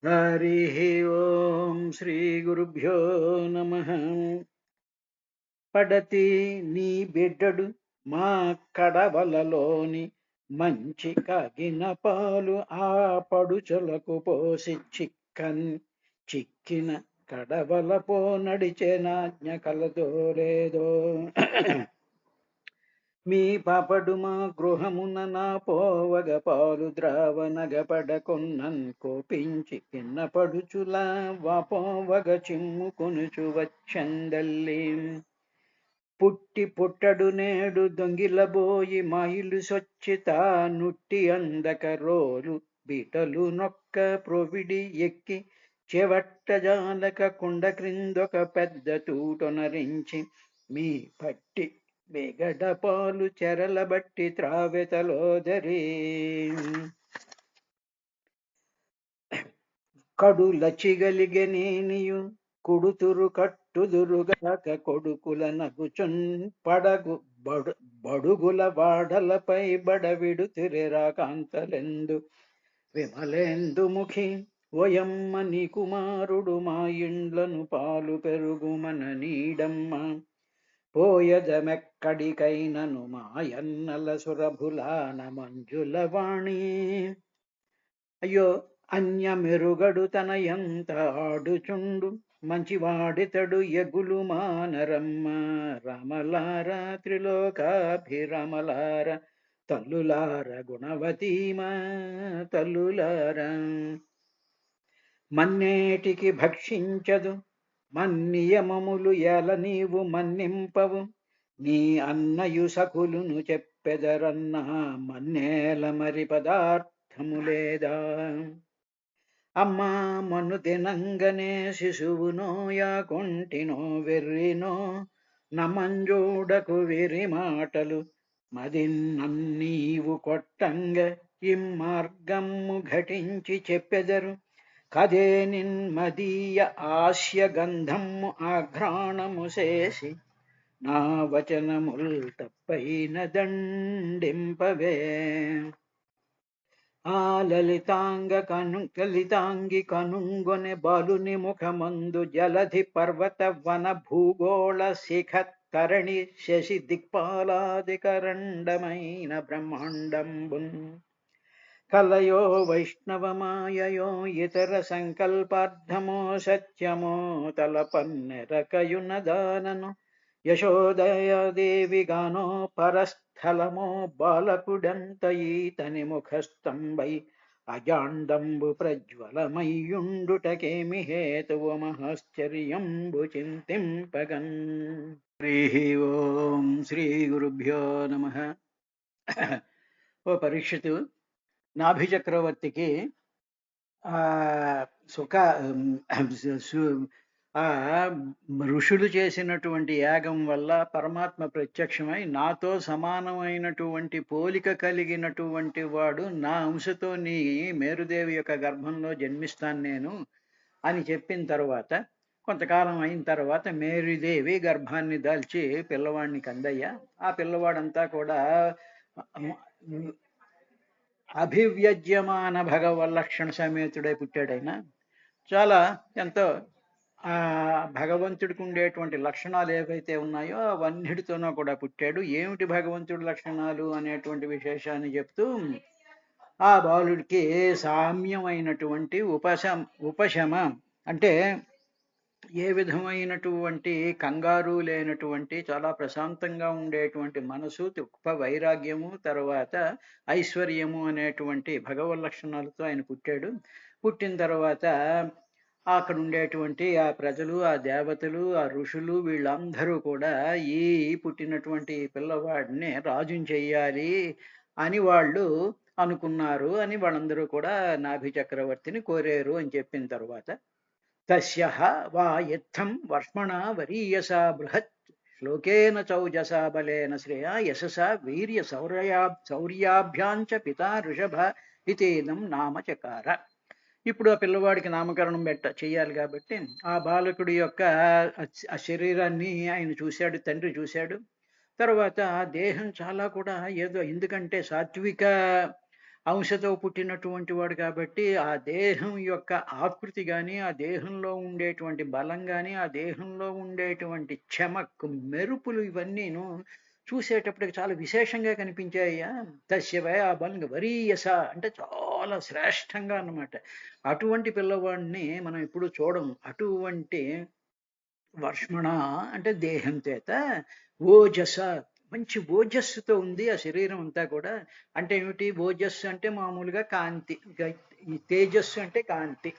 హరి ఓం శ్రీ గురుభ్యో నమ. పడతి నీ బిడ్డడు మా కడవలలోని మంచి కాగిన పాలు ఆ పడుచులకు పోసి చిక్కిన కడవల పో నడిచేనాజ్ఞ కలదో లేదో. మీ పాపడు మా గృహమున నా పోవగ పాలు ద్రావనగపడకొన్నన్ కోపించి కిన్న పడుచులా వాపోవగ చిమ్ముకొనుచు వచ్చందల్లి. పుట్టి పుట్టడు నేడు దొంగిలబోయి మాయిలు సొచ్చిత నుట్టి అందక రోలు బిటలు నొక్క ప్రొవిడి ఎక్కి చెవట్ట జాలక కుండ క్రిందొక పెద్ద తూటొనరించి మీ పట్టి వెగడ పాలు చెరల బట్టి త్రావెతలోదరి. కడుల చిగలిగనేనియు కుడుతురు కట్టుదురుగాక కొడుకుల నగుచున్ పడగు బడుగుల వాడలపై బడవిడుతిరెరా కాంతలెందు విమలేందు ముఖి ఓయమ్మ నీ కుమారుడు మా ఇండ్లను పాలు పెరుగుమన నీడమ్మ. పోయదమెక్కడికైనను మాయన్నల సురభులాన మంజుల వాణి. అయ్యో అన్యమెరుగడు తన ఎంత ఆడుచుండు మంచివాడితడు ఎగులు మానరమ్మ. రామలార త్రిలోకాభిరామలార తల్లులార గుణవతీమా తల్లులార. మన్నేటికి భక్షించదు మన్నియమములు ఎల నీవు మన్నింపవు. నీ అన్నయు సకులును చెప్పెదరన్నా మన్నేల మరి పదార్థము లేదా. అమ్మా మను తినంగనే శిశువునో యాకొంటినో వెర్రినో నమంజూడకు వెరి మాటలు మదిన్నీవు కొట్టంగ ఇమ్మార్గము ఘటించి చెప్పెదరు. కదే నిన్మదీయ ఆస్య గంధము ఆఘ్రాణము చేసి నా వచనముల్ తప్పైన దండింపవే. ఆ లలితాంగి కనుంగొనె బాలుని ముఖమందు జలధి పర్వత వన భూగోళ శిఖ తరణి శశి దిక్పాలాదికరండమైన బ్రహ్మాండంబున్. కలయో వైష్ణవమాయయో ఇతర సంకల్పార్థమో సత్యమో తలపన్నెరకయునదానను యశోదయాదేవి గానో పరస్థలమో బాలకుడంత ఈతని ముఖస్తంభై అజాండంబు ప్రజ్వలమయ్యుండుటకేమి హేతువు మహాశ్చర్యంబు చింతింపగన్. హరి ఓం శ్రీ గురుభ్యో నమ. ఓ పరీక్షితు, నాభిచక్రవర్తికి ఋషులు చేసినటువంటి యాగం వల్ల పరమాత్మ ప్రత్యక్షమై నాతో సమానమైనటువంటి పోలిక కలిగినటువంటి వాడు నా అంశతో నీ మేరుదేవి యొక్క గర్భంలో జన్మిస్తాను నేను అని చెప్పిన తర్వాత కొంతకాలం అయిన తర్వాత మేరుదేవి గర్భాన్ని దాల్చి పిల్లవాడిని కందయ్య. ఆ పిల్లవాడంతా కూడా అభివ్యజ్యమాన భగవల్లక్షణ సమేతుడై పుట్టాడైనా చాలా ఎంతో భగవంతుడికి ఉండేటువంటి లక్షణాలు ఏవైతే ఉన్నాయో అవన్నిటితోనూ కూడా పుట్టాడు. ఏమిటి భగవంతుడి లక్షణాలు అనేటువంటి విశేషాన్ని చెప్తూ ఆ బాలుడికి సామ్యమైనటువంటి ఉపశమ అంటే ఏ విధమైనటువంటి కంగారు లేనటువంటి చాలా ప్రశాంతంగా ఉండేటువంటి మనసు, గొప్ప వైరాగ్యము, తర్వాత ఐశ్వర్యము అనేటువంటి భగవత్ లక్షణాలతో ఆయన పుట్టాడు. పుట్టిన తర్వాత అక్కడ ఉండేటువంటి ఆ ప్రజలు, ఆ దేవతలు, ఆ ఋషులు వీళ్ళందరూ కూడా ఈ పుట్టినటువంటి పిల్లవాడిని రాజుని చెయ్యాలి అని వాళ్ళు అనుకున్నారు అని వాళ్ళందరూ కూడా నాభి చక్రవర్తిని కోరారు అని చెప్పిన తర్వాత తస్యః వా ఇత్థం వర్ష్మణా వరీయసా బృహత్ శ్లోకేన చౌజసా బలేన శ్రేయా యశసా వీర్య శౌర్యాభ్యాంచ పితా ఋషభ ఇతేదం నామ చకార. ఇప్పుడు ఆ పిల్లవాడికి నామకరణం చెయ్యాలి కాబట్టి ఆ బాలకుడి యొక్క ఆ శరీరాన్ని ఆయన చూశాడు, తండ్రి చూశాడు. తర్వాత దేహం చాలా కూడా ఏదో, ఎందుకంటే సాత్విక అంశతో పుట్టినటువంటి వాడు కాబట్టి ఆ దేహం యొక్క ఆకృతి కానీ, ఆ దేహంలో ఉండేటువంటి బలం కానీ, ఆ దేహంలో ఉండేటువంటి చెమక్ మెరుపులు ఇవన్నీను చూసేటప్పటికి చాలా విశేషంగా కనిపించాయ్యా. తస్య ఆ బలంగా వరీయస అంటే చాలా శ్రేష్టంగా అన్నమాట. అటువంటి పిల్లవాడిని మనం ఎప్పుడు చూడం. అటువంటి వర్ష్మణ అంటే దేహం చేత ఓజస మంచి ఓజస్సుతో ఉంది ఆ శరీరం అంతా కూడా. అంటే ఏమిటి ఓజస్సు అంటే మామూలుగా కాంతి, ఈ తేజస్సు అంటే కాంతి.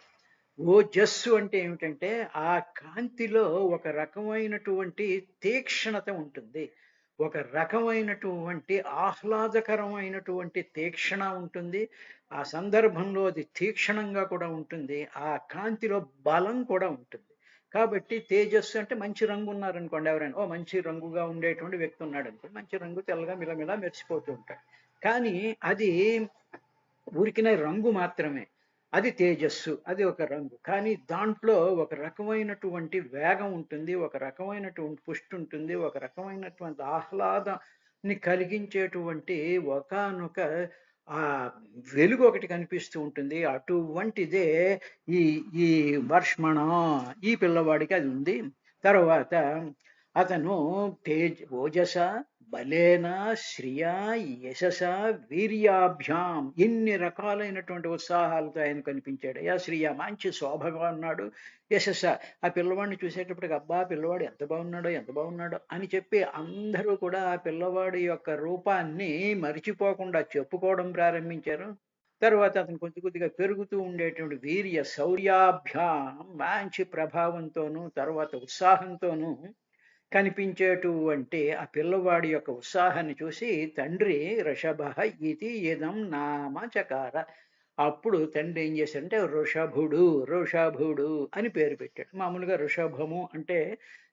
ఓజస్సు అంటే ఏమిటంటే ఆ కాంతిలో ఒక రకమైనటువంటి తీక్షణత ఉంటుంది, ఒక రకమైనటువంటి ఆహ్లాదకరమైనటువంటి తీక్షణ ఉంటుంది. ఆ సందర్భంలో అది తీక్షణంగా కూడా ఉంటుంది, ఆ కాంతిలో బలం కూడా ఉంటుంది. కాబట్టి తేజస్సు అంటే మంచి రంగు ఉన్నారనుకోండి, ఎవరైనా ఓ మంచి రంగుగా ఉండేటువంటి వ్యక్తి ఉన్నాడు అనుకోండి, మంచి రంగు తెల్లగా మిలమిలా మెరిసిపోతూ ఉంటాడు. కానీ అది ఊరికినే రంగు మాత్రమే. అది తేజస్సు, అది ఒక రంగు. కానీ దాంట్లో ఒక రకమైనటువంటి వేగం ఉంటుంది, ఒక రకమైనటువంటి పుష్టి ఉంటుంది, ఒక రకమైనటువంటి ఆహ్లాదాన్ని కలిగించేటువంటి ఒకానొక ఆ వెలుగు ఒకటి కనిపిస్తూ ఉంటుంది. అటువంటిదే ఈ ఈ వర్ష్మణ, ఈ పిల్లవాడికి అది ఉంది. తర్వాత అతను ఓజస, బలేన, శ్రియ, యశస, వీర్యాభ్యాం ఇన్ని రకాలైనటువంటి ఉత్సాహాలతో ఆయన కనిపించాడు. యా శ్రియ మంచి శోభగా ఉన్నాడు. యశస ఆ పిల్లవాడిని చూసేటప్పటికి అబ్బా పిల్లవాడు ఎంత బాగున్నాడో ఎంత బాగున్నాడో అని చెప్పి అందరూ కూడా ఆ పిల్లవాడి యొక్క రూపాన్ని మరిచిపోకుండా చెప్పుకోవడం ప్రారంభించారు. తర్వాత అతను కొద్ది కొద్దిగా పెరుగుతూ ఉండేటువంటి వీర్య శౌర్యాభ్యాం మంచి ప్రభావంతోనూ తర్వాత ఉత్సాహంతోనూ కనిపించేటువంటి ఆ పిల్లవాడి యొక్క ఉత్సాహాన్ని చూసి తండ్రి ఋషభ ఇది ఇదం నామ చకార. అప్పుడు తండ్రి ఏం చేశాడంటే ఋషభుడు, ఋషభుడు అని పేరు పెట్టాడు. మామూలుగా ఋషభము అంటే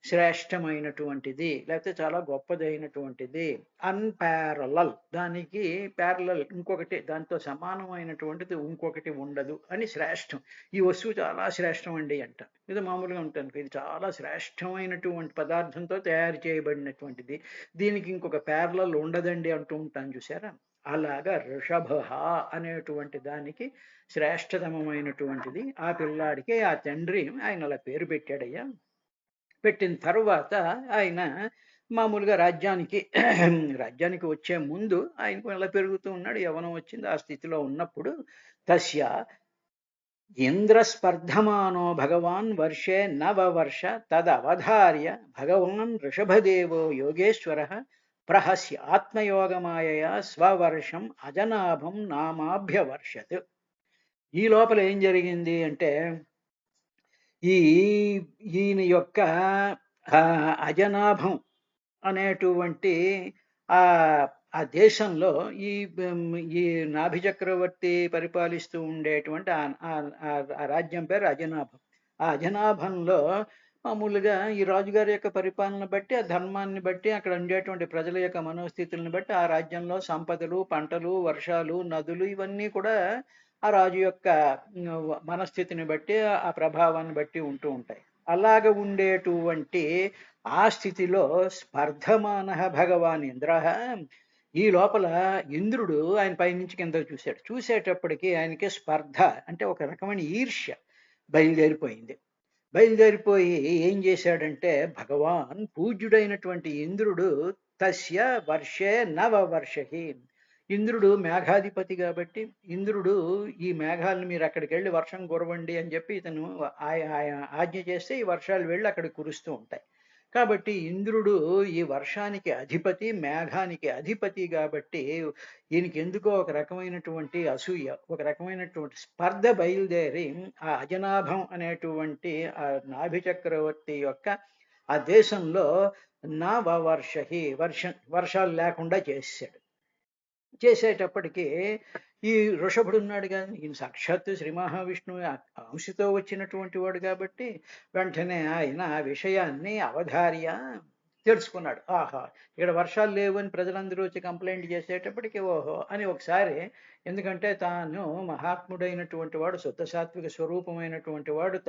శ్రేష్టమైనటువంటిది, లేకపోతే చాలా గొప్పదైనటువంటిది, అన్పారలల్, దానికి ప్యారలల్ ఇంకొకటి దాంతో సమానమైనటువంటిది ఇంకొకటి ఉండదు అని శ్రేష్టం. ఈ వస్తువు చాలా శ్రేష్టం అండి అంట. ఇది మామూలుగా ఉంటుంది, ఇది చాలా శ్రేష్టమైనటువంటి పదార్థంతో తయారు చేయబడినటువంటిది, దీనికి ఇంకొక ప్యారలల్ ఉండదండి అంటూ ఉంటాను చూసారా. అలాగా ఋషభ అనేటువంటి దానికి శ్రేష్టతమైనటువంటిది ఆ పిల్లాడికి ఆ తండ్రి ఆయన అలా పేరు పెట్టాడయ్యా. పెట్టిన తర్వాత ఆయన మామూలుగా రాజ్యానికి రాజ్యానికి వచ్చే ముందు ఆయనకు ఎలా పెరుగుతూ ఉన్నాడు, యవ్వనం వచ్చింది, ఆ స్థితిలో ఉన్నప్పుడు తస్య ఇంద్రస్పర్ధమానో భగవాన్ వర్షే నవవర్ష తదవధార్య భగవాన్ ఋషభదేవో యోగేశ్వర ప్రహస్య ఆత్మయోగమాయయా స్వవర్షం అజనాభం నామాభ్యవర్షత్. ఈ లోపల ఏం జరిగింది అంటే ఈ ఈయన యొక్క అజనాభం అనేటువంటి ఆ ఆ దేశంలో ఈ ఈ నాభి చక్రవర్తి పరిపాలిస్తూ ఉండేటువంటి ఆ రాజ్యం పేరు అజనాభం. ఆ అజనాభంలో మామూలుగా ఈ రాజుగారి యొక్క పరిపాలన బట్టి, ఆ ధర్మాన్ని బట్టి, అక్కడ ఉండేటువంటి ప్రజల యొక్క మనోస్థితులను బట్టి ఆ రాజ్యంలో సంపదలు, పంటలు, వర్షాలు, నదులు ఇవన్నీ కూడా ఆ రాజు యొక్క మనస్థితిని బట్టి, ఆ ప్రభావాన్ని బట్టి ఉంటూ ఉంటాయి. అలాగ ఉండేటువంటి ఆ స్థితిలో స్పర్ధమాన భగవాన్ ఇంద్ర, ఈ లోపల ఇంద్రుడు ఆయన పైనుంచి కింద చూశాడు. చూసేటప్పటికి ఆయనకి స్పర్ధ అంటే ఒక రకమైన ఈర్ష్య బయలుదేరిపోయింది. బయలుదేరిపోయి ఏం చేశాడంటే భగవాన్ పూజ్యుడైనటువంటి ఇంద్రుడు తస్య వర్షే నవవర్షహి, ఇంద్రుడు మేఘాధిపతి కాబట్టి ఇంద్రుడు ఈ మేఘాలను మీరు అక్కడికి వెళ్ళి వర్షం కురవండి అని చెప్పి ఇతను ఆజ్ఞ చేస్తే ఈ వర్షాలు వెళ్ళి అక్కడ కురుస్తూ ఉంటాయి. కాబట్టి ఇంద్రుడు ఈ వర్షానికి అధిపతి, మేఘానికి అధిపతి కాబట్టి ఈయనకి ఎందుకో ఒక రకమైనటువంటి అసూయ, ఒక రకమైనటువంటి స్పర్ధ బయలుదేరి ఆ అజనాభం అనేటువంటి ఆ నాభి చక్రవర్తి యొక్క ఆ దేశంలో వర్షాలు లేకుండా చేశాడు. చేసేటప్పటికి ఈ వృషభుడు ఉన్నాడు కానీ ఈయన సాక్షాత్తు శ్రీ మహావిష్ణువు అంశతో వచ్చినటువంటి వాడు కాబట్టి వెంటనే ఆయన ఆ విషయాన్ని అవధార్య తెలుసుకున్నాడు. ఆహా ఇక్కడ వర్షాలు లేవు అని ప్రజలందరూ వచ్చి కంప్లైంట్ చేసేటప్పటికి ఓహో అని ఒకసారి, ఎందుకంటే తాను మహాత్ముడైనటువంటి వాడు, శుద్ధ సాత్విక స్వరూపమైనటువంటి వాడు,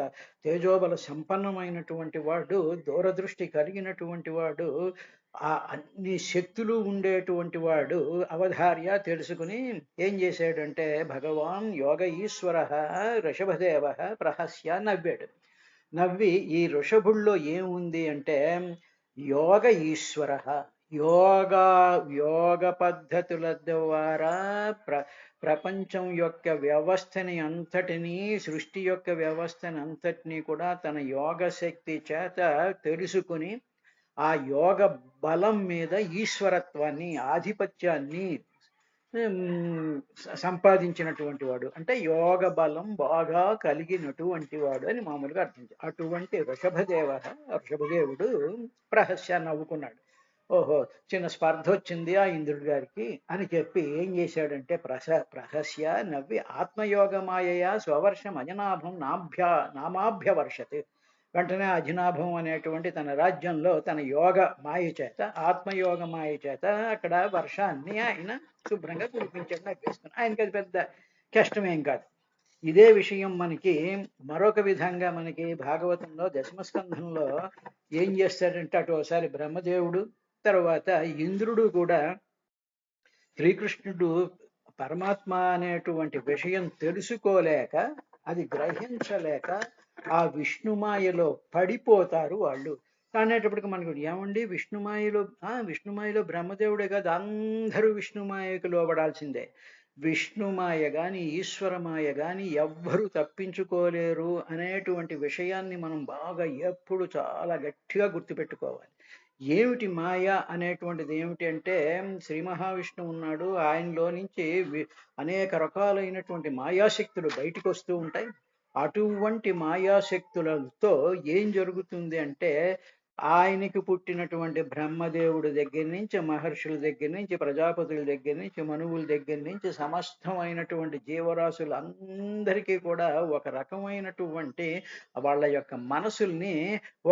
తేజోబల సంపన్నమైనటువంటి వాడు, దూరదృష్టి కలిగినటువంటి వాడు, ఆ అన్ని శక్తులు ఉండేటువంటి వాడు అవధార్య తెలుసుకుని ఏం చేశాడంటే భగవాన్ యోగ ఈశ్వర ఋషభదేవ ప్రహస్య నవ్వాడు. నవ్వి ఈ ఋషభుల్లో ఏముంది అంటే యోగ ఈశ్వర, యోగ యోగ పద్ధతుల ద్వారా ప్రపంచం యొక్క వ్యవస్థని అంతటినీ, సృష్టి యొక్క వ్యవస్థని అంతటినీ కూడా తన యోగ శక్తి చేత తెలుసుకుని ఆ యోగ బలం మీద ఈశ్వరత్వాన్ని, ఆధిపత్యాన్ని సంపాదించినటువంటి వాడు, అంటే యోగ బలం బాగా కలిగినటువంటి వాడు అని మామూలుగా అర్థం. అటువంటి ఋషభదేవుడు ప్రహస్య నవ్వుకున్నాడు. ఓహో, చిన్న స్పర్ధ వచ్చింది ఆ ఇంద్రుడి గారికి అని చెప్పి ఏం చేశాడంటే ప్రహస్య నవ్వి ఆత్మయోగమాయయ స్వవర్షం అజనాభం నామాభ్యవర్షత్. వెంటనే అజనాభం అనేటువంటి తన రాజ్యంలో తన యోగ మాయ చేత, ఆత్మయోగ మాయ చేత అక్కడ వర్షాన్ని ఆయన శుభ్రంగా కురిపించాడు నవ్వేసుకుని. ఆయనకి అది పెద్ద కష్టమేం కాదు. ఇదే విషయం మనకి మరొక విధంగా మనకి భాగవతంలో దశమస్కంధంలో ఏం చేస్తాడంటే అటు ఒకసారి బ్రహ్మదేవుడు, తర్వాత ఇంద్రుడు కూడా శ్రీకృష్ణుడు పరమాత్మ అనేటువంటి విషయం తెలుసుకోలేక, అది గ్రహించలేక ఆ విష్ణుమాయలో పడిపోతారు వాళ్ళు. అనేటప్పటికి మనకు ఏమండి విష్ణుమాయలో బ్రహ్మదేవుడే కాదు, అందరూ విష్ణుమాయకు లోబడాల్సిందే. విష్ణుమాయ గాని ఈశ్వరమాయ గాని ఎవ్వరూ తప్పించుకోలేరు అనేటువంటి విషయాన్ని మనం బాగా ఎప్పుడు చాలా గట్టిగా గుర్తుపెట్టుకోవాలి. ఏమిటి మాయ అనేటువంటిది ఏమిటి అంటే శ్రీ మహావిష్ణువు ఉన్నాడు, ఆయనలో నుంచి అనేక రకాలైనటువంటి మాయాశక్తులు బయటకు వస్తూ ఉంటాయి. అటువంటి మాయాశక్తులతో ఏం జరుగుతుంది అంటే ఆయనకి పుట్టినటువంటి బ్రహ్మదేవుడి దగ్గర నుంచి, మహర్షుల దగ్గర నుంచి, ప్రజాపతుల దగ్గర నుంచి, మనువుల దగ్గర నుంచి సమస్తమైనటువంటి జీవరాశులు అందరికీ కూడా ఒక రకమైనటువంటి వాళ్ళ యొక్క మనసుల్ని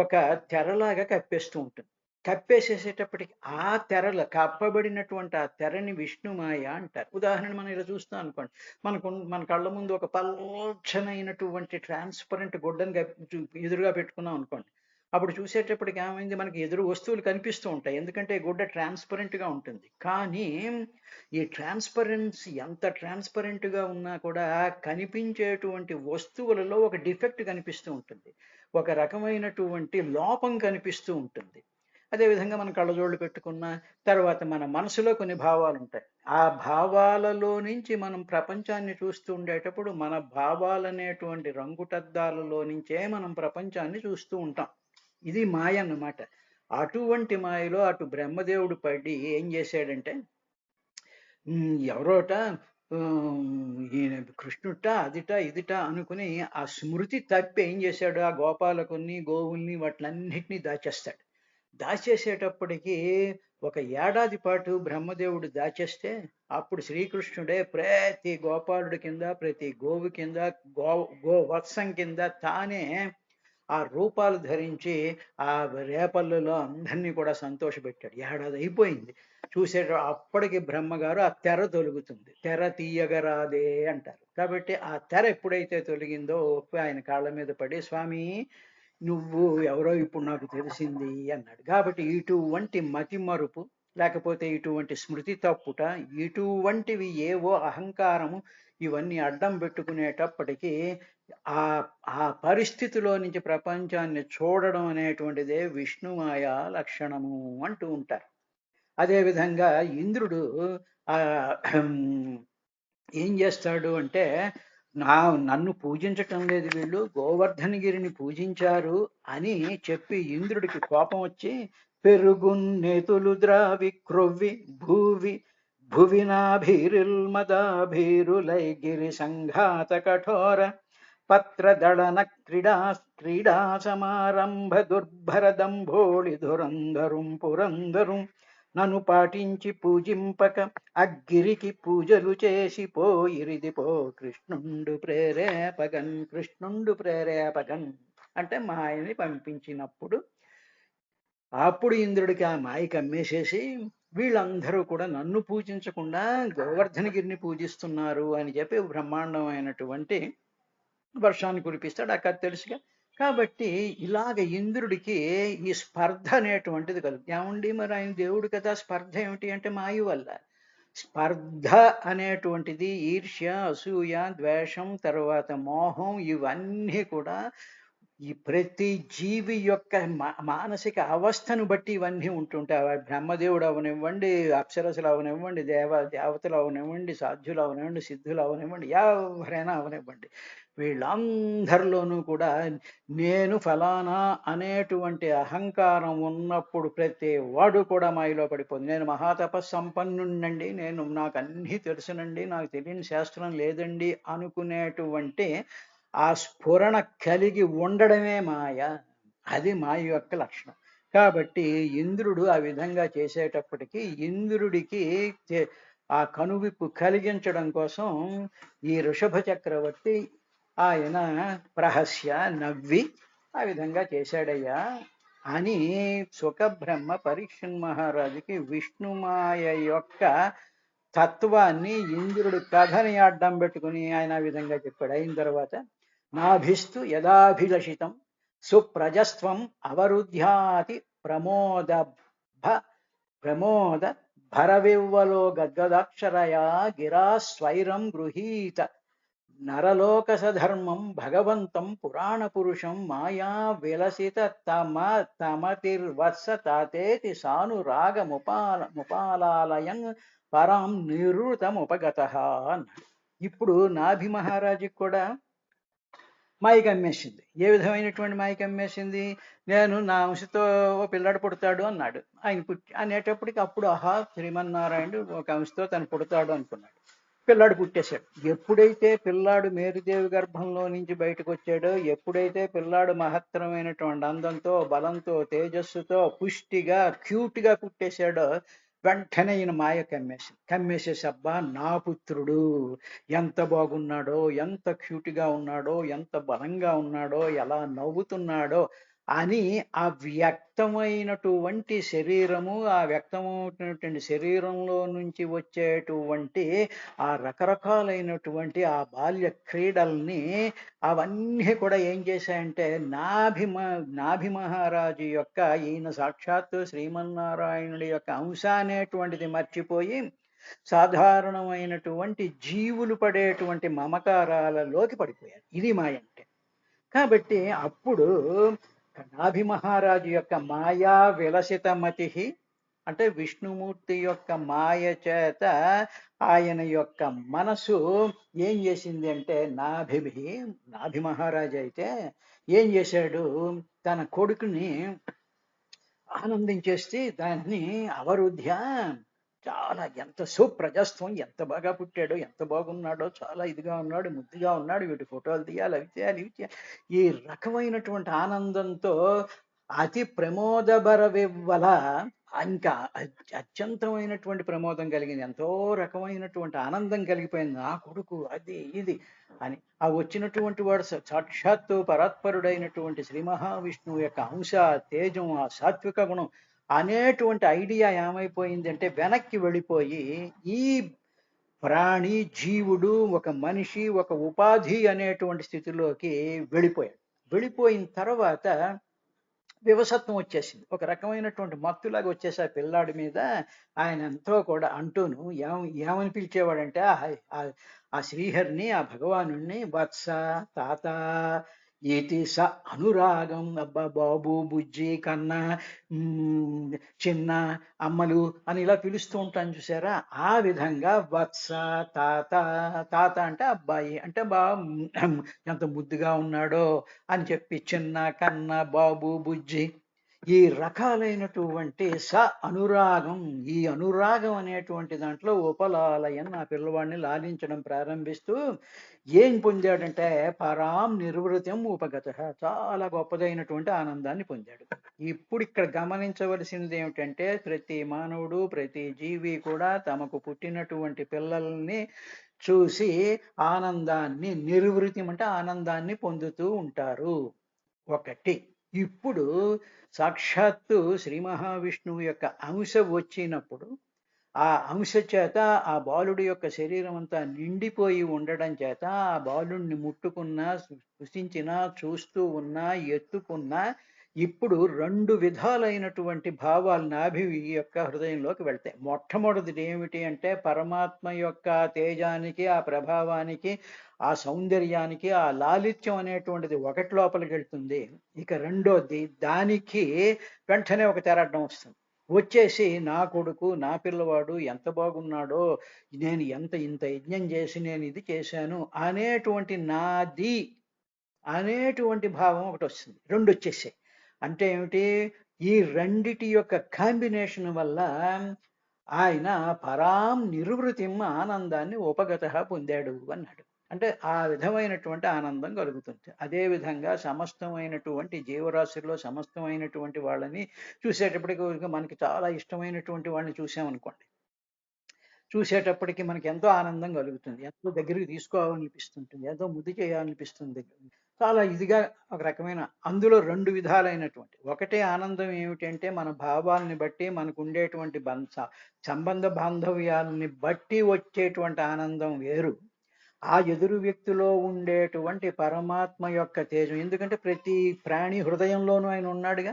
ఒక తెరలాగా కప్పేస్తూ ఉంటుంది. కప్పేసేసేటప్పటికి ఆ తెరలు కప్పబడినటువంటి ఆ తెరని విష్ణుమాయ అంటారు. ఉదాహరణ మనం ఇలా చూస్తాం అనుకోండి, మన కళ్ళ ముందు ఒక పల్చనైనటువంటి ట్రాన్స్పరెంట్ గుడ్డని ఎదురుగా పెట్టుకున్నాం అనుకోండి. అప్పుడు చూసేటప్పటికి ఏమైంది, మనకి ఎదురు వస్తువులు కనిపిస్తూ ఉంటాయి, ఎందుకంటే గుడ్డ ట్రాన్స్పరెంట్ గా ఉంటుంది. కానీ ఈ ట్రాన్స్పరెన్సీ ఎంత ట్రాన్స్పరెంట్ గా ఉన్నా కూడా కనిపించేటువంటి వస్తువులలో ఒక డిఫెక్ట్ కనిపిస్తూ ఉంటుంది, ఒక రకమైనటువంటి లోపం కనిపిస్తూ ఉంటుంది. అదేవిధంగా మనం కళ్ళజోళ్ళు పెట్టుకున్న తర్వాత మన మనసులో కొన్ని భావాలు ఉంటాయి. ఆ భావాలలో నుంచి మనం ప్రపంచాన్ని చూస్తూ ఉండేటప్పుడు మన భావాలనేటువంటి రంగుటద్దాలలో నుంచే మనం ప్రపంచాన్ని చూస్తూ ఉంటాం. ఇది మాయ అన్నమాట. అటువంటి మాయలో అటు బ్రహ్మదేవుడు పడి ఏం చేశాడంటే ఎవరోట ఈయన కృష్ణుట అదిట ఇదిట అనుకుని ఆ స్మృతి తప్పి ఏం చేశాడు, ఆ గోపాలకుని గోవుల్ని వాటిలన్నిటినీ దాచేస్తాడు. దాచేసేటప్పటికి ఒక ఏడాది పాటు బ్రహ్మదేవుడు దాచేస్తే అప్పుడు శ్రీకృష్ణుడే ప్రతి గోపాలుడి కింద, ప్రతి గోవు కింద, గోవత్సం కింద తానే ఆ రూపాలు ధరించి ఆ రేపల్లలో అందరినీ కూడా సంతోషపెట్టాడు. ఏడాది అయిపోయింది, చూసేట అప్పటికి బ్రహ్మగారు ఆ తెర తొలుగుతుంది. తెర తీయగరాదే అంటారు. కాబట్టి ఆ తెర ఎప్పుడైతే తొలగిందో ఆయన కాళ్ళ మీద పడి స్వామి నువ్వు ఎవరో ఇప్పుడు నాకు తెలిసింది అన్నాడు. కాబట్టి ఇటువంటి మతిమరుపు, లేకపోతే ఇటువంటి స్మృతి తప్పుట, ఇటువంటివి ఏవో అహంకారము ఇవన్నీ అడ్డం పెట్టుకునేటప్పటికీ ఆ ఆ పరిస్థితిలో నుంచి ప్రపంచాన్ని చూడడం అనేటువంటిదే విష్ణుమాయ లక్షణము అంటూ ఉంటారు. అదేవిధంగా ఇంద్రుడు ఆ ఏం చేస్తాడు అంటే నన్ను పూజించటం లేదు, వీళ్ళు గోవర్ధనగిరిని పూజించారు అని చెప్పి ఇంద్రుడికి కోపం వచ్చి పెరుగున్నెతులు ద్రావి క్రొవ్వి భువినాభిరుల్మదాభిరులై గిరి సంఘాత కఠోర పత్రదళన క్రీడా సమారంభ దుర్భర దంభోళి ధురంధరుం పురంధరుం నన్ను పాటించి పూజింపక అగ్గిరికి పూజలు చేసి పోయిరిది పో కృష్ణుండు ప్రేరేపగన్ అంటే మాయని పంపించినప్పుడు అప్పుడు ఇంద్రుడికి ఆ మాయకి అమ్మేసేసి వీళ్ళందరూ కూడా నన్ను పూజించకుండా గోవర్ధనగిరిని పూజిస్తున్నారు అని చెప్పి బ్రహ్మాండమైనటువంటి వర్షాన్ని కురిపిస్తాడు. అక్కడ తెలుసుగా కాబట్టి ఇలాగ ఇంద్రుడికి ఈ స్పర్ధ అనేటువంటిది కలుగుతుంది. ఏమండి మరి ఆయన దేవుడు కదా, స్పర్ధ ఏమిటి అంటే మాయ వల్ల. స్పర్ధ అనేటువంటిది ఈర్ష్య, అసూయ, ద్వేషం, తర్వాత మోహం, ఇవన్నీ కూడా ఈ ప్రతి జీవి యొక్క మానసిక అవస్థను బట్టి ఇవన్నీ ఉంటుంటాయి. బ్రహ్మదేవుడు అవనివ్వండి, అప్సరసులు అవనివ్వండి, దేవతలు అవనివ్వండి, సాధ్యులు అవనివ్వండి, సిద్ధులు అవనివ్వండి, ఎవరైనా అవనివ్వండి, వీళ్ళందరిలోనూ కూడా నేను ఫలానా అనేటువంటి అహంకారం ఉన్నప్పుడు ప్రతి వాడు కూడా మాయలో పడిపోతుంది. నేను మహాతపస్సంపన్నుండండి, నాకు అన్నీ తెలుసునండి, నాకు తెలియని శాస్త్రం లేదండి అనుకునేటువంటి ఆ స్ఫురణ కలిగి ఉండడమే మాయ. అది మాయ యొక్క లక్షణం. కాబట్టి ఇంద్రుడు ఆ విధంగా చేసేటప్పటికి ఇంద్రుడికి ఆ కనువిప్పు కలిగించడం కోసం ఈ ఋషభ చక్రవర్తి ఆయన ప్రహస్య నవ్వి ఆ విధంగా చేశాడయ్యా అని సుఖబ్రహ్మ పరీక్షన్ మహారాజుకి విష్ణుమాయ యొక్క తత్వాన్ని ఇంద్రుడి కథని అడ్డం పెట్టుకుని ఆయన ఆ విధంగా చెప్పాడు. అయిన తర్వాత నాభిస్తు యదాభిలషితం సుప్రజస్త్వం అవరుధ్యాతి ప్రమోద భరవివ్వలో గద్గదాక్షరయా గిరా స్వైరం గృహీత నరలోకసధర్మం భగవంతం పురాణ పురుషం మాయా విలసిత తమతిర్వత్స తాతేతి ముపాలాలయం పరాం నివృతముపగత అన్నాడు. ఇప్పుడు నాభి మహారాజుకి కూడా మాయ కమ్మేసింది. ఏ విధమైనటువంటి మాయ కమ్మేసింది? నేను నా అంశతో ఓ పిల్లాడు పుడతాడు అన్నాడు. ఆయన అనేటప్పటికి అప్పుడు ఆహా శ్రీమన్నారాయణుడు ఒక అంశతో తను పుడతాడు అనుకున్నాడు. పిల్లాడు పుట్టేశాడు. ఎప్పుడైతే పిల్లాడు మేరుదేవి గర్భంలో నుంచి బయటకు వచ్చాడో, ఎప్పుడైతే పిల్లాడు మహత్తరమైనటువంటి అందంతో, బలంతో, తేజస్సుతో, పుష్టిగా, క్యూట్గా పుట్టేశాడో, వెంటనే ఈయన మాయ కమ్మేసేసి అబ్బా నా పుత్రుడు ఎంత బాగున్నాడో, ఎంత క్యూట్గా ఉన్నాడో, ఎంత బలంగా ఉన్నాడో, ఎలా నవ్వుతున్నాడో అని ఆ వ్యక్తమైనటువంటి శరీరము, ఆ వ్యక్తమైనటువంటి శరీరంలో నుంచి వచ్చేటువంటి ఆ రకరకాలైనటువంటి ఆ బాల్య క్రీడల్ని అవన్నీ కూడా ఏం చేశాయంటే నాభి మహారాజు యొక్క ఈయన సాక్షాత్తు శ్రీమన్నారాయణుడి యొక్క అంశ అనేటువంటిది మర్చిపోయి సాధారణమైనటువంటి జీవులు పడేటువంటి మమకారాలలోకి పడిపోయారు. ఇది మాయ అంటే. కాబట్టి అప్పుడు నాభి మహారాజు యొక్క మాయా విలసితమతి అంటే విష్ణుమూర్తి యొక్క మాయ చేత ఆయన యొక్క మనసు ఏం చేసింది అంటే నాభి మహారాజు అయితే ఏం చేశాడు, తన కొడుకుని ఆనందించేస్తే దాన్ని అవరుధ్య చాలా ఎంత సుప్రజస్త్వం, ఎంత బాగా పుట్టాడో, ఎంత బాగున్నాడో, చాలా ఇదిగా ఉన్నాడు, ముద్దుగా ఉన్నాడు, వీటి ఫోటోలు తీయాలి, అవి చేయాలి, ఇవి చేయాలి, ఈ రకమైనటువంటి ఆనందంతో అతి ప్రమోదభరవివ్వల ఇంకా అత్యంతమైనటువంటి ప్రమోదం కలిగింది. ఎంతో రకమైనటువంటి ఆనందం కలిగిపోయింది. నా కొడుకు అది ఇది అని. ఆ వచ్చినటువంటి వాడు సాక్షాత్తు పరాత్పరుడైనటువంటి శ్రీ మహావిష్ణువు యొక్క అంశ, తేజం, ఆ సాత్విక గుణం అనేటువంటి ఐడియా ఏమైపోయింది అంటే వెనక్కి వెళ్ళిపోయి ఈ ప్రాణి, జీవుడు, ఒక మనిషి, ఒక ఉపాధి అనేటువంటి స్థితిలోకి వెళ్ళిపోయిన తర్వాత వివసత్వం వచ్చేసింది. ఒక రకమైనటువంటి మత్తులాగా వచ్చేసి ఆ పిల్లాడి మీద ఆయన ఎంతో కూడా అంటూను ఏమని పిలిచేవాడంటే ఆ శ్రీహరిని, ఆ భగవానుణ్ణి వత్స, తాత, ఏతి స అనురాగం, అబ్బా బాబు, బుజ్జి, కన్న, చిన్న, అమ్మలు అని ఇలా పిలుస్తూ ఉంటాను చూసారా, ఆ విధంగా వత్స, తాత అంటే అబ్బాయి అంటే ఎంత ముద్దుగా ఉన్నాడో అని చెప్పి, చిన్న, కన్న, బాబు, బుజ్జి, ఈ రకాలైనటువంటి అనురాగం, ఈ అనురాగం అనేటువంటి దాంట్లో ఉపలాలయం ఆ పిల్లవాడిని లాలించడం ప్రారంభిస్తూ ఏం పొందాడంటే పరాం నిర్వృతం ఉపగత, చాలా గొప్పదైనటువంటి ఆనందాన్ని పొందాడు. ఇప్పుడు ఇక్కడ గమనించవలసింది ఏమిటంటే ప్రతి మానవుడు, ప్రతి జీవి కూడా తమకు పుట్టినటువంటి పిల్లల్ని చూసి ఆనందాన్ని, నిర్వృతి అంటే ఆనందాన్ని పొందుతూ ఉంటారు. ఒకటి. ఇప్పుడు సాక్షాత్తు శ్రీ మహావిష్ణువు యొక్క అంశ వచ్చినప్పుడు ఆ అంశ చేత ఆ బాలుడి యొక్క శరీరం అంతా నిండిపోయి ఉండడం చేత ఆ బాలుడిని ముట్టుకున్నా, స్పృశించినా, చూస్తూ ఉన్నా, ఎత్తుకున్నా ఇప్పుడు 2 విధాలైనటువంటి భావాలు నాభి యొక్క హృదయంలోకి వెళ్తాయి. మొట్టమొదటిది ఏమిటి అంటే పరమాత్మ యొక్క తేజానికి, ఆ ప్రభావానికి, ఆ సౌందర్యానికి, ఆ లాలిత్యం అనేటువంటిది ఒకటి లోపలికెళ్తుంది. ఇక రెండోది దానికి వెంటనే ఒక తెరడ్డం వస్తుంది. వచ్చేసి నా కొడుకు, నా పిల్లవాడు ఎంత బాగున్నాడో, నేను ఇంత యజ్ఞం చేసి నేను ఇది చేశాను అనేటువంటి నాది అనేటువంటి భావం ఒకటొస్తుంది. 2 వచ్చేసాయి. అంటే ఏమిటి? ఈ రెండిటి యొక్క కాంబినేషన్ వల్ల ఆయన పరాం నిర్వృతిం ఆనందాన్ని ఉపగతః పొందాడు అన్నాడు. అంటే ఆ విధమైనటువంటి ఆనందం కలుగుతుంది. అదే విధంగా సమస్తమైనటువంటి జీవరాశుల్లో సమస్తమైనటువంటి వాళ్ళని చూసేటప్పటికి మనకి చాలా ఇష్టమైనటువంటి వాళ్ళని చూసామనుకోండి. చూసేటప్పటికి మనకి ఎంతో ఆనందం కలుగుతుంది. ఎంతో దగ్గరికి తీసుకోవాలనిపిస్తుంటుంది. ఎంతో ముద్దు చేయాలనిపిస్తుంది. చాలా ఇదిగా ఒక రకమైన అందులో 2 విధాలైనటువంటి ఒకటే ఆనందం ఏమిటంటే మన భావాల్ని బట్టి మనకుండేటువంటి సంబంధ బాంధవ్యాలని బట్టి వచ్చేటువంటి ఆనందం వేరు. ఆ ఎదురు వ్యక్తిలో ఉండేటువంటి పరమాత్మ యొక్క తేజం. ఎందుకంటే ప్రతి ప్రాణి హృదయంలోనూ ఆయన ఉన్నాడుగా.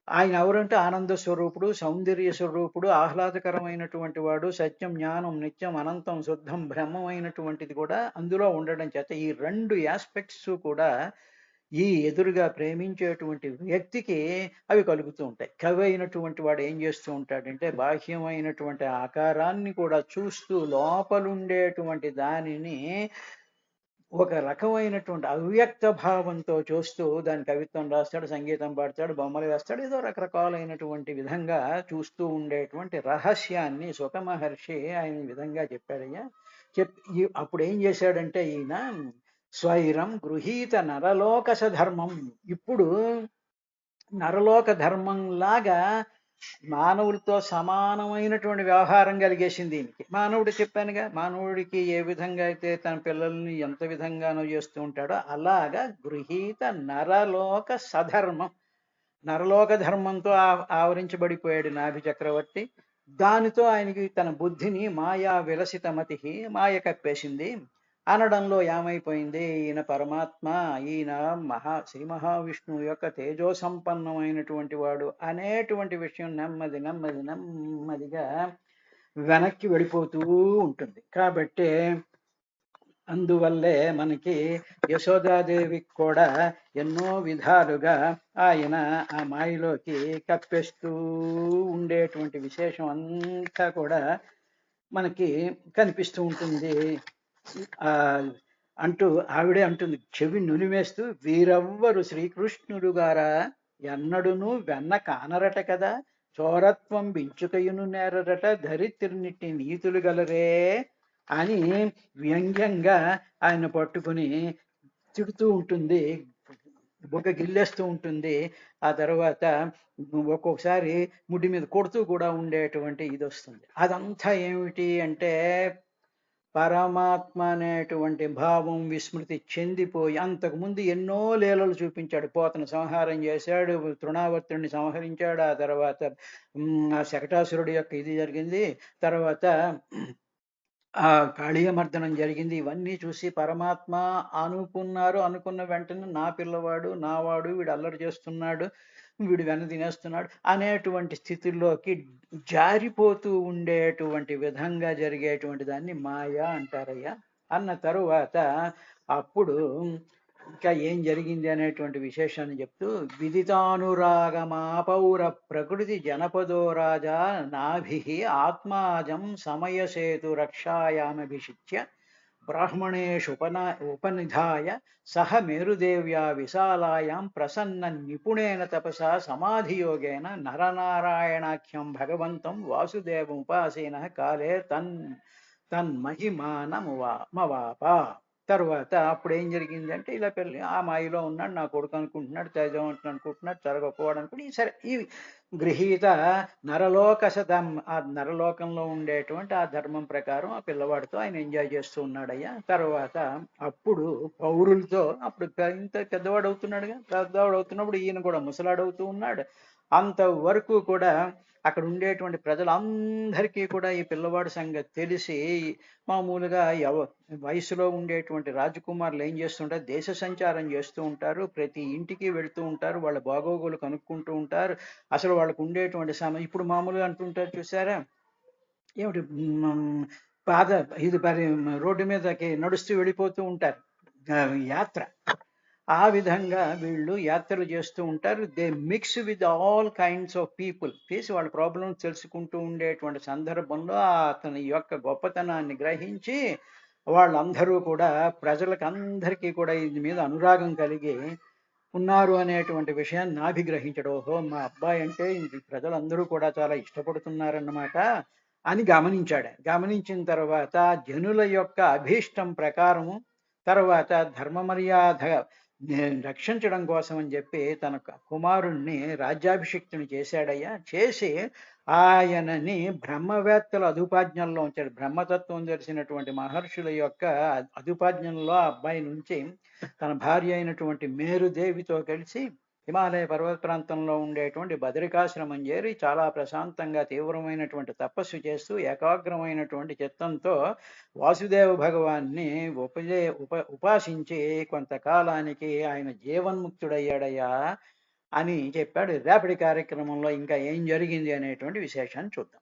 ఆయన ఎవరంటే ఆనంద స్వరూపుడు, సౌందర్య స్వరూపుడు, ఆహ్లాదకరమైనటువంటి వాడు, సత్యం, జ్ఞానం, నిత్యం, అనంతం, శుద్ధం, బ్రహ్మమైనటువంటిది కూడా అందులో ఉండడం చేత ఈ 2 యాస్పెక్ట్స్ కూడా ఈ ఎదురుగా ప్రేమించేటువంటి వ్యక్తికి అవి కలుగుతూ ఉంటాయి. కవి అయినటువంటి వాడు ఏం చేస్తూ ఉంటాడంటే బాహ్యమైనటువంటి ఆకారాన్ని కూడా చూస్తూ లోపలుండేటువంటి దానిని ఒక రకమైనటువంటి అవ్యక్త భావంతో చూస్తూ దాని కవిత్వం రాస్తాడు, సంగీతం పాడతాడు, బొమ్మలు వేస్తాడు. ఏదో రకరకాలైనటువంటి విధంగా చూస్తూ ఉండేటువంటి రహస్యాన్ని సుఖ మహర్షి ఆయన ఈ విధంగా చెప్పాడయ్యా. అప్పుడు ఏం చేశాడంటే ఈయన స్వైరం గృహీత నరలోకస ధర్మం. ఇప్పుడు నరలోక ధర్మంలాగా మానవులతో సమానమైనటువంటి వ్యవహారం కలిగేసింది దీనికి. మానవుడు చెప్పానుగా, మానవుడికి ఏ విధంగా అయితే తన పిల్లల్ని ఎంత విధంగానో చేస్తూ ఉంటాడో అలాగా గృహీత నరలోక సధర్మం. నరలోక ధర్మంతో ఆవరించబడిపోయాడు నాభి చక్రవర్తి. దానితో ఆయనకి తన బుద్ధిని మాయా విలసితమతి మాయ కప్పేసింది. అనడంలో ఏమైపోయింది? ఈయన పరమాత్మ, ఈయన శ్రీ మహావిష్ణువు యొక్క తేజో సంపన్నమైనటువంటి వాడు అనేటువంటి విషయం నెమ్మదిగా వెనక్కి వెళ్ళిపోతూ ఉంటుంది. కాబట్టి అందువల్లే మనకి యశోదాదేవికి కూడా ఎన్నో విధాలుగా ఆయన ఆ మాయలోకి కప్పేస్తూ ఉండేటువంటి విశేషం అంతా కూడా మనకి కనిపిస్తూ ఉంటుంది. ఆ అంటూ ఆవిడే అంటుంది, చెవి నులిమేస్తూ, వీరెవ్వరు శ్రీకృష్ణుడు గారా ఎన్నడును వెన్న కానరట కదా, చోరత్వం బించుకయును నేరరట, ధరిత్రినిట్టి నీతులు గలరే అని వ్యంగ్యంగా ఆయన పట్టుకుని తిడుతూ ఉంటుంది, బొగ్గ గిల్లేస్తూ ఉంటుంది. ఆ తర్వాత ఒక్కొక్కసారి ముడి మీద కొడుతూ కూడా ఉండేటువంటి ఇది వస్తుంది. అదంతా ఏమిటి అంటే పరమాత్మ అనేటువంటి భావం విస్మృతి చెందిపోయి అంతకుముందు ఎన్నో లీలలు చూపించాడు. పోతను సంహారం చేశాడు, తృణావర్తుడిని సంహరించాడు, ఆ తర్వాత ఆ శకటాసురుడి యొక్క ఇది జరిగింది, తర్వాత ఆ కాళీయమర్దనం జరిగింది. ఇవన్నీ చూసి పరమాత్మ అనుకున్న వెంటనే నా పిల్లవాడు, నావాడు, వీడు అల్లరి చేస్తున్నాడు, వీడు వెన్న తినేస్తున్నాడు అనేటువంటి స్థితిలోకి జారిపోతూ ఉండేటువంటి విధంగా జరిగేటువంటి దాన్ని మాయ అంటారయ్యా. అన్న తరువాత అప్పుడు ఇంకా ఏం జరిగింది అనేటువంటి విశేషాన్ని చెప్తూ, విదితానురాగమాపౌర ప్రకృతి జనపదో రాజా నాభి ఆత్మాజం సమయసేతు రక్షాయామభిషిచ్య బ్రాహ్మణేషు ఉపనిధాయ సహ మేరుదేవ్యా విశాలాయాం ప్రసన్న నిపుణేన తపసా సమాధియోగేన నరనారాయణాఖ్యం భగవంతం వాసుదేవముపాసేన కాలే తన్మహిమానమవాప. తర్వాత అప్పుడు ఏం జరిగింది అంటే ఇలా ఆ మాయలో ఉన్నాడు, నా కొడుకు అనుకుంటున్నాడు, తేజవంతుడు అనుకుంటున్నాడు, చాలా గొప్పవాడు అనుకుంటే సరే ఈ గృహీత ఆ నరలోకంలో ఉండేటువంటి ఆ ధర్మం ప్రకారం ఆ పిల్లవాడితో ఆయన ఎంజాయ్ చేస్తూ ఉన్నాడయ్యా. తర్వాత అప్పుడు పౌరులతో అప్పుడు ఇంత పెద్దవాడు అవుతున్నాడుగా, పెద్దవాడు అవుతున్నప్పుడు ఈయన కూడా ముసలాడవుతూ ఉన్నాడు. అంతవరకు కూడా అక్కడ ఉండేటువంటి ప్రజలందరికీ కూడా ఈ పిల్లవాడి సంగతి తెలిసి మామూలుగా వయసులో ఉండేటువంటి రాజకుమారులు ఏం చేస్తుంటారు, దేశ సంచారం చేస్తూ ఉంటారు, ప్రతి ఇంటికి వెళ్తూ ఉంటారు, వాళ్ళ బాగోగులు కనుక్కుంటూ ఉంటారు. అసలు వాళ్ళకు ఉండేటువంటి సమయం ఇప్పుడు మామూలుగా అంటుంటారు చూసారా, ఏమిటి పాద ఇది రోడ్డు మీదకి నడుస్తూ వెళ్ళిపోతూ ఉంటారు, యాత్ర. ఆ విధంగా వీళ్ళు యాత్రలు చేస్తూ ఉంటారు. They mix with all kinds of people. చేసి వాళ్ళ ప్రాబ్లమ్స్ తెలుసుకుంటూ ఉండేటువంటి సందర్భంలో అతని యొక్క గొప్పతనాన్ని గ్రహించి వాళ్ళందరూ కూడా ప్రజలకు అందరికీ కూడా ఇది మీద అనురాగం కలిగి ఉన్నారు అనేటువంటి విషయాన్ని నాభిగ్రహించడం. ఓహో, మా అబ్బాయి అంటే ఇది ప్రజలందరూ కూడా చాలా ఇష్టపడుతున్నారన్నమాట అని గమనించాడు. గమనించిన తర్వాత జనుల యొక్క అభీష్టం ప్రకారము తర్వాత ధర్మ మర్యాద రక్షించడం కోసం అని చెప్పి తన కుమారుణ్ణి రాజ్యాభిషిక్తుని చేశాడయ్యా. చేసి ఆయనని బ్రహ్మవేత్తల అదుపాజ్ఞంలో ఉంచాడు. బ్రహ్మతత్వం తెలిసినటువంటి మహర్షుల యొక్క అదుపాజ్ఞంలో ఆ అబ్బాయి నుంచి తన భార్య అయినటువంటి మేరుదేవితో కలిసి హిమాలయ పర్వత ప్రాంతంలో ఉండేటువంటి బదరికాశ్రమం చేరి చాలా ప్రశాంతంగా తీవ్రమైనటువంటి తపస్సు చేస్తూ ఏకాగ్రమైనటువంటి చిత్తంతో వాసుదేవ భగవాన్ని ఉపాసించి కొంతకాలానికి ఆయన జీవన్ముక్తుడయ్యాడయ్యా అని చెప్పాడు. రేపటి కార్యక్రమంలో ఇంకా ఏం జరిగింది అనేటువంటి విశేషాన్ని చూద్దాం.